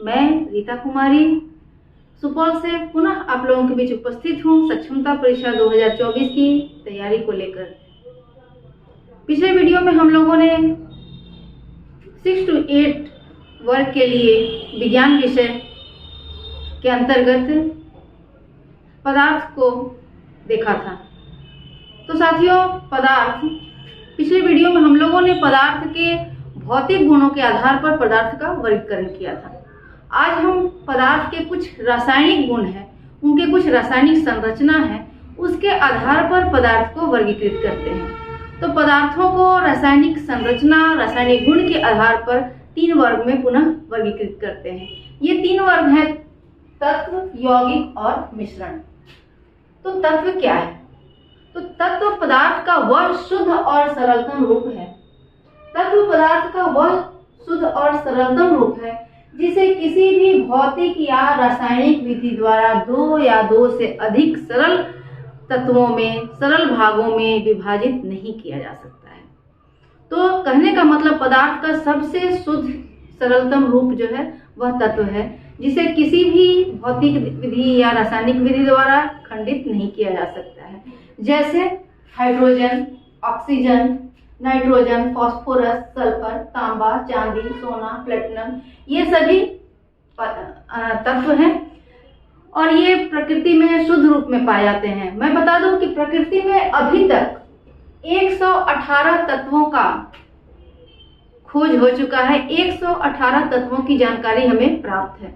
मैं रीता कुमारी सुपौल से पुनः आप लोगों के बीच उपस्थित हूँ सक्षमता परीक्षा 2024 की तैयारी को लेकर। पिछले वीडियो में हम लोगों ने 6 to 8 वर्ग के लिए विज्ञान विषय के अंतर्गत पदार्थ को देखा था। तो साथियों, पिछले वीडियो में हम लोगों ने पदार्थ के भौतिक गुणों के आधार पर पदार्थ का वर्गीकरण किया था। आज हम पदार्थ के कुछ रासायनिक गुण हैं, उनके कुछ रासायनिक संरचना है, उसके आधार पर पदार्थ को वर्गीकृत करते हैं। तो पदार्थों को रासायनिक संरचना, रासायनिक गुण के आधार पर 3 वर्ग में पुनः वर्गीकृत करते हैं। ये 3 वर्ग हैं तत्व, यौगिक और मिश्रण। तो तत्व क्या है? तो तत्व पदार्थ का वह शुद्ध और सरलतम रूप है। तत्व पदार्थ का वह शुद्ध और सरलतम रूप है जिसे किसी भी भौतिक या रासायनिक विधि द्वारा 2 या 2 से अधिक सरल तत्वों में, सरल भागों में विभाजित नहीं किया जा सकता है। तो कहने का मतलब पदार्थ का सबसे शुद्ध सरलतम रूप जो है वह तत्व है जिसे किसी भी भौतिक विधि या रासायनिक विधि द्वारा खंडित नहीं किया जा सकता है। जैसे hydrogen, oxygen, nitrogen, phosphorus, sulphur, तांबा, चांदी, सोना, प्लेटिनम, ये सभी तत्व हैं और ये प्रकृति में शुद्ध रूप में पाए जाते हैं। मैं बता दूं कि प्रकृति में अभी तक 118 तत्वों का खोज हो चुका है। 118 तत्वों की जानकारी हमें प्राप्त है,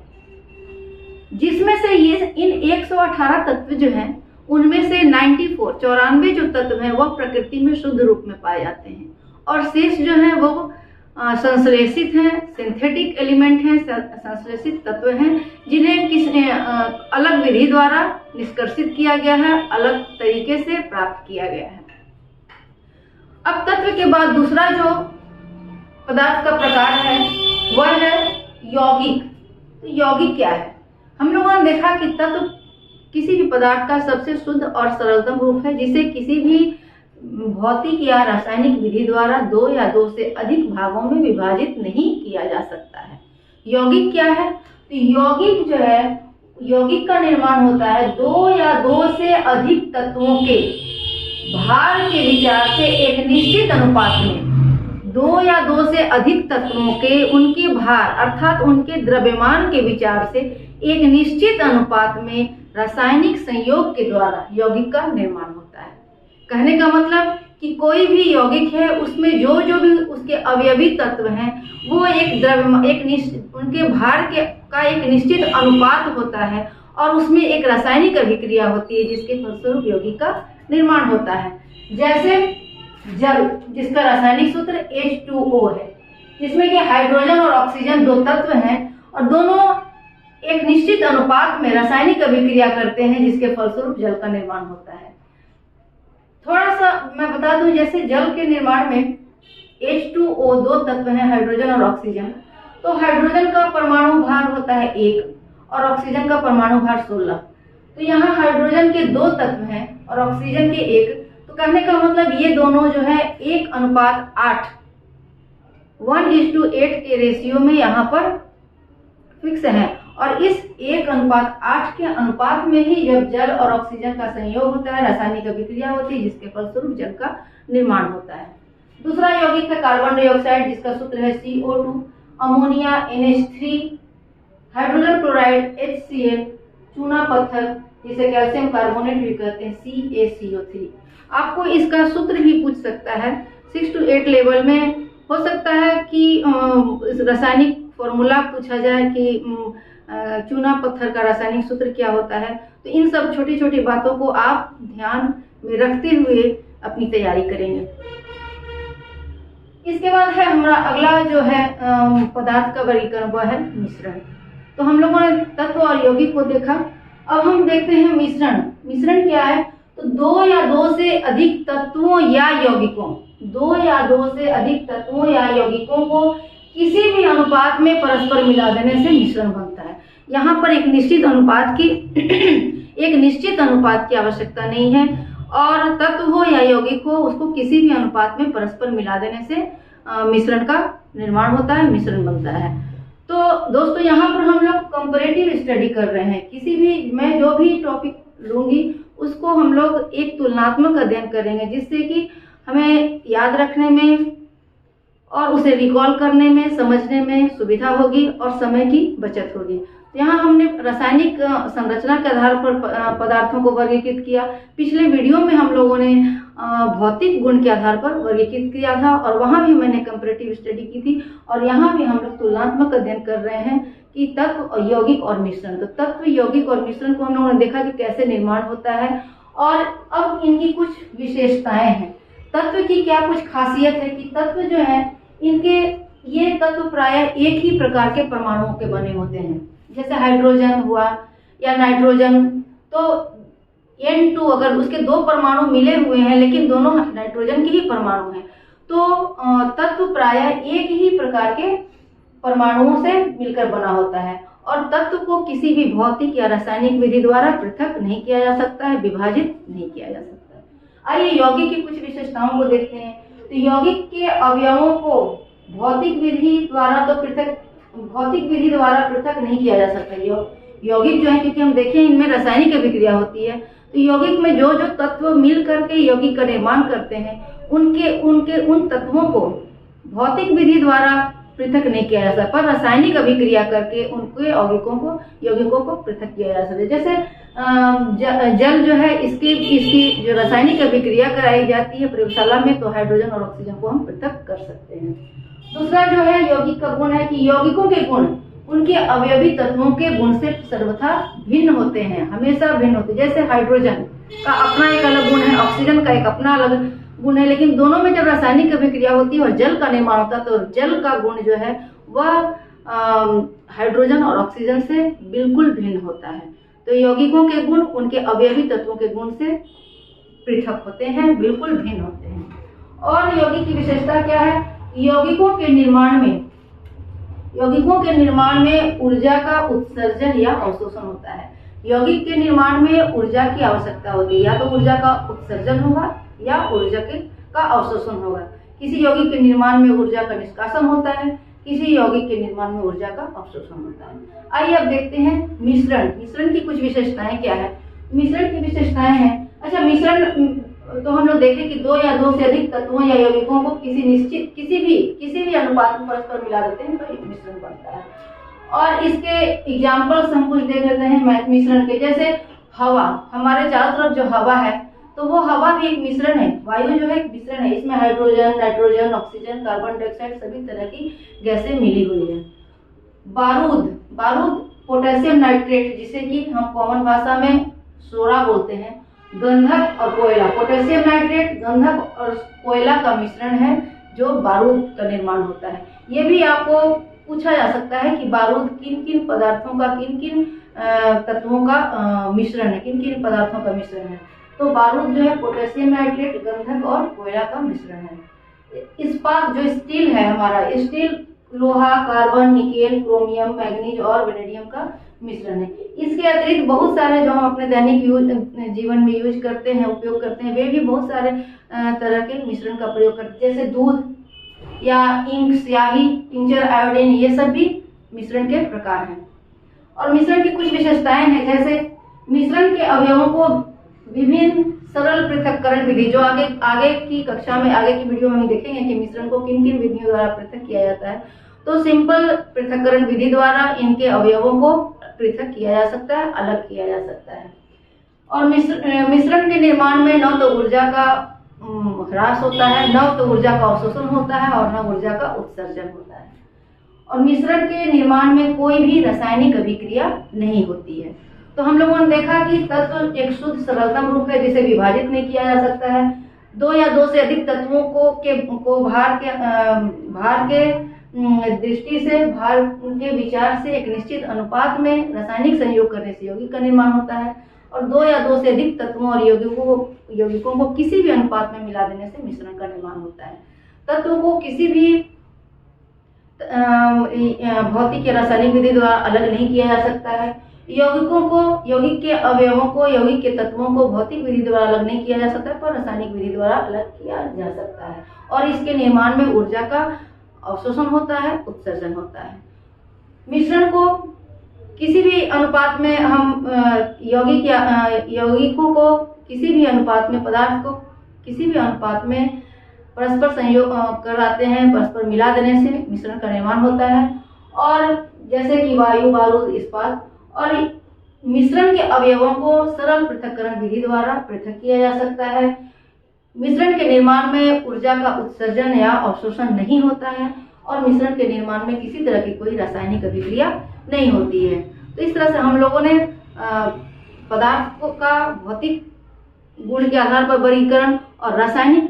जिसमें से ये इन 118 तत्व जो हैं उनमें से 94 जो तत्व हैं वह प्रकृति में शुद्ध रूप में पाए जाते हैं और शेष जो हैं वो संश्लेषित हैं, सिंथेटिक एलिमेंट हैं, संश्लेषित तत्व हैं जिन्हें किस अलग विधि द्वारा निष्कर्षित किया गया है, अलग तरीके से प्राप्त किया गया है। अब तत्व के बाद दूसरा जो पदार्थ का प्रकार है वह है यौगिक। तो यौगिक क्या है? हम लोगों ने देखा कि तत्व किसी भी पदार्थ का सबसे शुद्ध और सरलतम रूप है जिसे किसी भी भौतिक या रासायनिक विधि द्वारा 2 या 2 से अधिक भागों में विभाजित नहीं किया जा सकता है। यौगिक क्या है? तो यौगिक जो है, यौगिक का निर्माण होता है 2 या 2 से अधिक तत्वों के भार के विचार से एक निश्चित अनुपात में। 2 या 2 से अधिक तत्वों के उनके भार अर्थात उनके द्रव्यमान के विचार से एक निश्चित अनुपात में रासायनिक संयोग के द्वारा यौगिक का निर्माण होता है। कहने का मतलब कि कोई भी यौगिक है उसमें जो भी उसके अवयवी तत्व हैं वो उनके भार का एक निश्चित अनुपात होता है और उसमें एक रासायनिक अभिक्रिया होती है जिसके फलस्वरूप यौगिक का निर्माण होता है। जैसे जल, जिसका रासायनिक सूत्र H2O है, जिसमें कि हाइड्रोजन और ऑक्सीजन 2 तत्व हैं और दोनों एक निश्चित अनुपात में रासायनिक अभिक्रिया करते हैं जिसके फलस्वरूप जल का निर्माण होता है। थोड़ा सा मैं बता दूं, जैसे जल के निर्माण में H2O 2 तत्व हैं, हाइड्रोजन और ऑक्सीजन। तो हाइड्रोजन का परमाणु भार होता है 1 और ऑक्सीजन का परमाणु भार 16। तो यहाँ हाइड्रोजन के 2 तत्व हैं और ऑक्सीजन के 1। तो कहने का मतलब ये दोनों जो है 1:8 1:8 के रेशियो में यहाँ पर फिक्स है और इस 1:8 के अनुपात में ही जब जल और ऑक्सीजन का संयोग होता है, रासायनिक अभिक्रिया होती है जिसके फलस्वरूप जल का निर्माण होता है। दूसरा यौगिक है कार्बन डाइऑक्साइड, जिसका सूत्र है CO2, ammonia NH3, hydrogen chloride HCl, चूना पत्थर जिसे कैल्शियम कार्बोनेट भी कहते हैं CaCO3। आपको इसका सूत्र भी पूछ सकता है 6 to 8 लेवल में। हो सकता है कि रासायनिक फॉर्मूला पूछा जाए कि चूना पत्थर का रासायनिक सूत्र क्या होता है। तो इन सब छोटी छोटी बातों को आप ध्यान में रखते हुए अपनी तैयारी करेंगे। इसके बाद है हमारा अगला जो है पदार्थ का वर्गीकरण, वह है मिश्रण। तो हम लोगों ने तत्व और यौगिक को देखा। अब हम देखते हैं मिश्रण। मिश्रण क्या है? तो 2 या 2 से अधिक तत्वों या यौगिकों 2 या 2 से अधिक तत्वों या यौगिकों को किसी भी अनुपात में परस्पर मिला देने से मिश्रण बनता है। यहाँ पर एक निश्चित अनुपात की आवश्यकता नहीं है और तत्व हो या यौगिक हो, उसको किसी भी अनुपात में परस्पर मिला देने से मिश्रण का निर्माण होता है, मिश्रण बनता है। तो दोस्तों यहाँ पर हम लोग कंपैरेटिव स्टडी कर रहे हैं। किसी भी मैं जो भी टॉपिक लूंगी उसको हम लोग एक तुलनात्मक अध्ययन करेंगे, जिससे कि हमें याद रखने में और उसे रिकॉल करने में, समझने में सुविधा होगी और समय की बचत होगी। यहाँ हमने रासायनिक संरचना के आधार पर पदार्थों को वर्गीकृत किया। पिछले वीडियो में हम लोगों ने भौतिक गुण के आधार पर वर्गीकृत किया था और वहाँ भी मैंने कंपैरेटिव स्टडी की थी। और यहाँ भी हम लोग तुलनात्मक अध्ययन कर रहे हैं कि तत्व, यौगिक और मिश्रण। तो तत्व, यौगिक और मिश्रण को हम लोगों ने देखा कि कैसे निर्माण होता है और अब इनकी कुछ विशेषताएं हैं। तत्व की क्या कुछ खासियत है कि तत्व जो है इनके, ये तत्व प्रायः एक ही प्रकार के परमाणुओं के बने होते हैं। जैसे हाइड्रोजन हुआ या नाइट्रोजन, तो N2 अगर उसके दो परमाणु मिले हुए हैं लेकिन दोनों नाइट्रोजन के ही परमाणु हैं, तो तत्व प्रायः एक ही प्रकार के परमाणुओं से मिलकर बना होता है। और तत्व को किसी भी भौतिक या रासायनिक विधि द्वारा पृथक नहीं किया जा सकता है, विभाजित नहीं किया जा सकता है। आइए यौगिक की कुछ विशेषताओं को देखते हैं। तो यौगिक के अवयवों को भौतिक विधि द्वारा पृथक नहीं किया जा सकता। यौगिक जो है, क्योंकि हम देखें इनमें रासायनिक अभिक्रिया होती है, तो यौगिक में जो जो तत्व मिल करके यौगिक का निर्माण करते हैं उन तत्वों को भौतिक विधि द्वारा पृथक नहीं किया जा सकता, पर रासायनिक अभिक्रिया करके उनके यौगिकों को पृथक किया जा सकता है। जैसे जल जो है, इसकी जो रासायनिक अभिक्रिया कराई जाती है प्रयोगशाला में, तो हाइड्रोजन और ऑक्सीजन को हम पृथक कर सकते हैं। दूसरा जो है यौगिक का गुण है कि यौगिकों के गुण उनके अवयवी तत्वों के गुण से सर्वथा भिन्न होते हैं, हमेशा भिन्न होते हैं। जैसे हाइड्रोजन का अपना एक अलग गुण है, ऑक्सीजन का एक अपना अलग गुण है, लेकिन दोनों में जब रासायनिक अभिक्रिया होती है और जल का निर्माण होता है, तो जल का गुण जो है वह हाइड्रोजन और ऑक्सीजन से बिल्कुल भिन्न होता है। तो यौगिकों के गुण उनके अवयवी तत्वों के गुण से पृथक होते हैं, बिल्कुल भिन्न होते हैं। और यौगिक की विशेषता क्या है? यौगिकों के निर्माण में ऊर्जा का उत्सर्जन या अवशोषण होता है। यौगिक के निर्माण में ऊर्जा की आवश्यकता होती है, या तो ऊर्जा का उत्सर्जन होगा या ऊर्जा का अवशोषण होगा। किसी यौगिक के निर्माण में ऊर्जा का निष्कासन होता है, किसी यौगिक के निर्माण में ऊर्जा का अवशोषण होता है। आइए अब देखते हैं मिश्रण की कुछ विशेषताएं क्या है। मिश्रण की विशेषताएं हैं, अच्छा मिश्रण तो हम लोग देखें कि दो या दो से अधिक तत्वों या यौगिकों को किसी भी अनुपात में परस्पर मिला देते हैं तो एक मिश्रण बनता है। और इसके एग्जाम्पल्स हम कुछ देख लेते हैं मिश्रण के। जैसे हवा, हमारे चारों तरफ जो हवा है, तो वो हवा भी एक मिश्रण है। वायु जो है एक मिश्रण है, इसमें hydrogen, nitrogen, oxygen, carbon dioxide सभी तरह की गैसें मिली हुई है। बारूद पोटेशियम नाइट्रेट, जिसे कि हम कॉमन भाषा में सोरा बोलते हैं। गंधक और कोयला, पोटेशियम नाइट्रेट गंधक और कोयला का मिश्रण है जो बारूद का निर्माण होता है। ये भी आपको पूछा जा सकता है कि बारूद किन किन पदार्थों का, किन किन तत्वों का मिश्रण है, किन किन पदार्थों का मिश्रण है। तो बारूद जो है पोटेशियम नाइट्रेट, गंधक और कोयला का मिश्रण है। इस्पात जो स्टील है हमारा, स्टील लोहा, कार्बन, निकेल, क्रोमियम, मैग्नीज और वेनेडियम का मिश्रण है। इसके अतिरिक्त बहुत सारे जो हम अपने दैनिक जीवन में यूज करते हैं, उपयोग करते हैं, वे भी बहुत सारे तरह के मिश्रण का प्रयोग करते हैं। जैसे दूध या इंक, स्याही, टिंचर, आयोडीन, ये सब भी मिश्रण के प्रकार हैं। और मिश्रण की कुछ विशेषताएं हैं, जैसे मिश्रण के अवयवों को विभिन्न सरल पृथक्करण विधि, जो आगे की कक्षा में, आगे की वीडियो में हम देखेंगे कि मिश्रण को किन किन विधियों द्वारा पृथक किया जाता है। तो सिंपल पृथक्करण विधि द्वारा इनके अवयवों को पृथक किया जा सकता है, अलग किया जा सकता है। और मिश्रण के निर्माण में न तो ऊर्जा का ह्रास होता है, न तो ऊर्जा का अवशोषण होता है और न ऊर्जा का उत्सर्जन होता है। और मिश्रण के निर्माण में कोई भी रासायनिक अभिक्रिया नहीं होती है। तो हम लोगों ने देखा कि तत्व एक शुद्ध सरलतम रूप है जिसे विभाजित नहीं किया जा सकता है। दो या दो से अधिक तत्वों को भार के दृष्टि से, भार के विचार से एक निश्चित अनुपात में रासायनिक संयोग करने से यौगिक का निर्माण होता है। और दो या दो से अधिक तत्वों और यौगिकों को किसी भी अनुपात में मिला देने से मिश्रण का निर्माण होता है। तत्व को किसी भी भौतिक या रासायनिक विधि द्वारा अलग नहीं किया जा सकता है। यौगिक के अवयवों को, यौगिक के तत्वों को भौतिक विधि द्वारा अलग नहीं किया जा सकता है, पर रासायनिक विधि द्वारा अलग किया जा सकता है। और इसके निर्माण में ऊर्जा का अवशोषण होता है, उत्सर्जन होता है। मिश्रण को किसी भी अनुपात में हम यौगिकों को किसी भी अनुपात में, पदार्थ को किसी भी अनुपात में परस्पर संयोग कराते हैं। परस्पर मिला देने से मिश्रण का निर्माण होता है। और जैसे कि वायु, बारूद, इस्पात। और मिश्रण के अवयवों को सरल पृथक्करण विधि द्वारा पृथक किया जा सकता है। मिश्रण के निर्माण में ऊर्जा का उत्सर्जन या अवशोषण नहीं होता है और मिश्रण के निर्माण में किसी तरह की कोई रासायनिक अभिक्रिया नहीं होती है। तो इस तरह से हम लोगों ने पदार्थ का भौतिक गुण के आधार पर वर्गीकरण और रासायनिक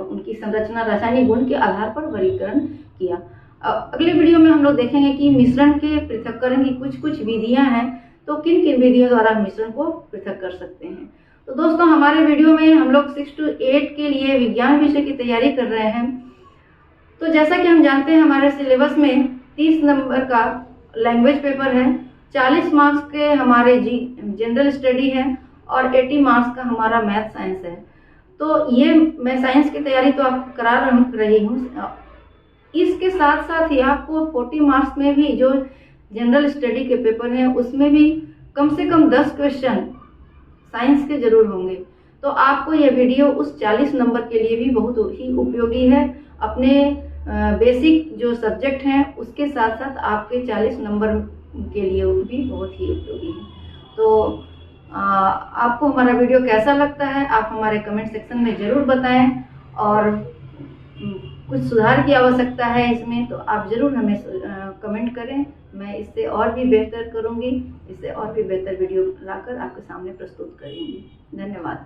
उनकी संरचना, रासायनिक गुण के आधार पर वर्गीकरण किया। अगले वीडियो में हम लोग देखेंगे कि मिश्रण के पृथक्करण की कुछ विधियां हैं, तो किन किन विधियों द्वारा मिश्रण को पृथक कर सकते हैं। तो दोस्तों, हमारे वीडियो में हम लोग 6 से 8 के लिए विज्ञान विषय की तैयारी कर रहे हैं। तो जैसा कि हम जानते हैं, हमारे सिलेबस में 30 नंबर का लैंग्वेज पेपर है, 40 मार्क्स के हमारे जनरल स्टडी है और 80 मार्क्स का हमारा मैथ साइंस है। तो ये मैं साइंस की तैयारी तो आपको करा रही हूँ, इसके साथ साथ ही आपको 40 मार्क्स में भी जो जनरल स्टडी के पेपर हैं उसमें भी कम से कम 10 क्वेश्चन साइंस के जरूर होंगे। तो आपको यह वीडियो उस 40 नंबर के लिए भी बहुत ही उपयोगी है। अपने बेसिक जो सब्जेक्ट हैं उसके साथ साथ आपके 40 नंबर के लिए भी बहुत ही उपयोगी है। तो आपको हमारा वीडियो कैसा लगता है आप हमारे कमेंट सेक्शन में ज़रूर बताएं, और कुछ सुधार की आवश्यकता है इसमें तो आप ज़रूर हमें कमेंट करें। मैं इससे और भी बेहतर करूंगी, इससे और भी बेहतर वीडियो लाकर आपके सामने प्रस्तुत करूंगी। धन्यवाद।